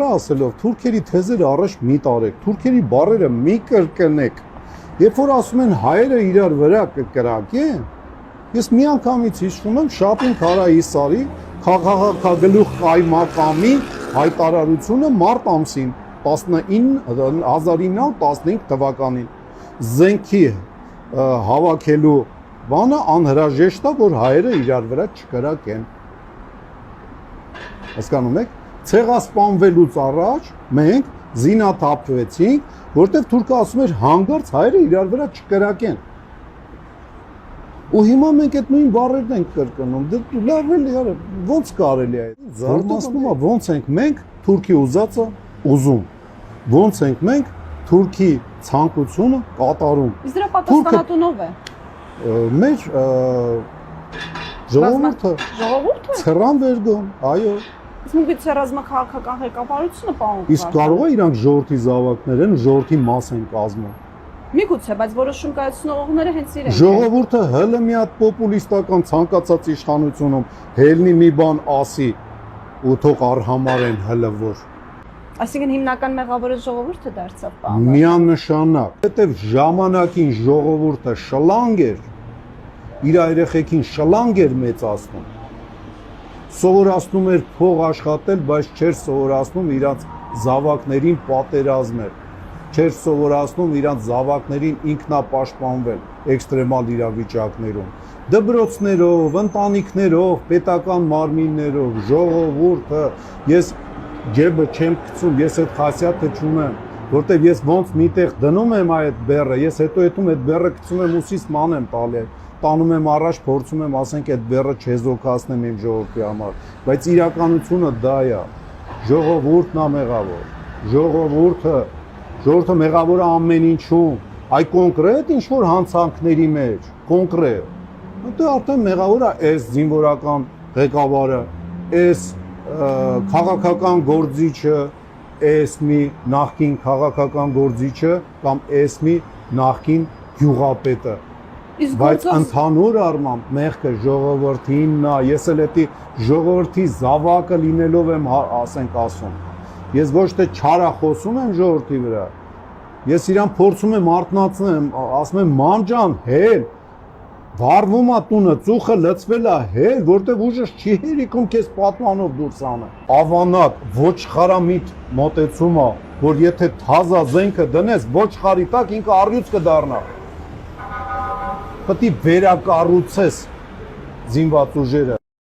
ասելով թուրքերի թեզերը առաջ մի տարեք, թուրքերի բառերը մի կրկնեք։ Երբ որ ասում են հայերը իրար վրա կկրակեն, ես մի անգամից հիշում եմ Շապին Քարայիսարի քաղաքագլուխ Կայմակամի հայտարարությունը մարտ ամսին 1915 թվականին զենքի հավաքելու բանը անհրաժեշտ է, որ հայերը իրար վրա չկրակեն։ Հասկանում եք, ցեղասպանվելուց առաջ մենք զինաթափվեցինք, որտեղ թուրքը ասում էր հանգարց հայերը իրար վրա չկրակեն։ Ու հիմա մենք այդ նույն բառերն ենք կրկնում։ Դե լավ էլի, արա, ո՞նց կարելի է։ Զարմացնում է, ո՞նց ենք մենք թուրքի ուզածը ուզում։ Ո՞նց ենք մենք թուրքի ցանկությունը կատարում։ Իսկ դրա պատասխանատունով է։ Մեր ժողովուրդը։ Ժողովուրդը։ Ցրան վերգոն, այո։ Իսկ գուցե ռազմաքաղաքական ղեկավարությունը պահում։ Իսկ կարող է իրանք ժողովրդի զավակներ են, ժողովրդի մաս են կազմում։ Միգուցե, բայց որոշում կայացնողները հենց իրենք են։ Ժողովուրդը հələ մի հատ պոպուլիստական ցանկացած իշխանությունում հելնի մի բան ասի ու թող արհամարեն հələ որ։ Այսինքն հիմնական մեղավորը ժողովուրդը դարձավ պահում։ Միանշանակ, հետև ժամանակին ժողովուրդը շլանգ էր, իր երեխեքին շլանգ էր մեծացնում։ Սովորացնում էր փող աշխատել, բայց չէր սովորացնում իրանց զավակներին պատերազմել, չէր սովորացնում իրանց զավակներին ինքնապաշտպանվել էքստրեմալ իրավիճակներում։ Դպրոցներով, ընտանիքներով, պետական մարմիններով, ժողովուրդը, ես ջեբը չեմ գցում, ես այդ խասյաթը չունեմ, որտեվ ես ոնց միտեղ դնում եմ այդ բեռը, ես հետո այդ բեռը գցում եմ ուսիս ման եմ տալի, տանում եմ առաջ, փորձում եմ, ասենք այդ բեռը չեզոքացնեմ իմ ժողովրդի համար, բայց իրականությունը դա է, ժողովուրդն է մեղավոր, ժողովուրդը մեղավոր է ամեն ինչում, այ կոնկրետ ինչ-որ հանցանքների մեջ, կոնկրետ, դե արդեն մեղավոր է այս զինվորական ղեկավարը, այս քաղաքական գործիչը, այս մի նախկին քաղաքական գործիչը կամ այս մի նախկին գյուղապետը։ Բայց ընդհանուր առմամբ մեղքը ժողովրդինն է, ես էլ էդի ժողովրդի զավակը լինելով եմ ասենք ասում։ Ես ոչ թե չարախոսում եմ ժողովրդի վրա, ես իրան փորձում եմ արթնացնեմ, ասում եմ ման ջան, հել, վառվում է տունը, ծուխը լցվել է, հել, որտեղ ուժս չի հերիքում քեզ պատմանով դուրս անը։ Ավանակ, ոչխարամիտ մոտեցում է, որ եթե թազա զենքը դնես, ոչխարի տակ ինքը առյուծ կդառնա։ Պետք է վերակառուցես զինված ուժերը,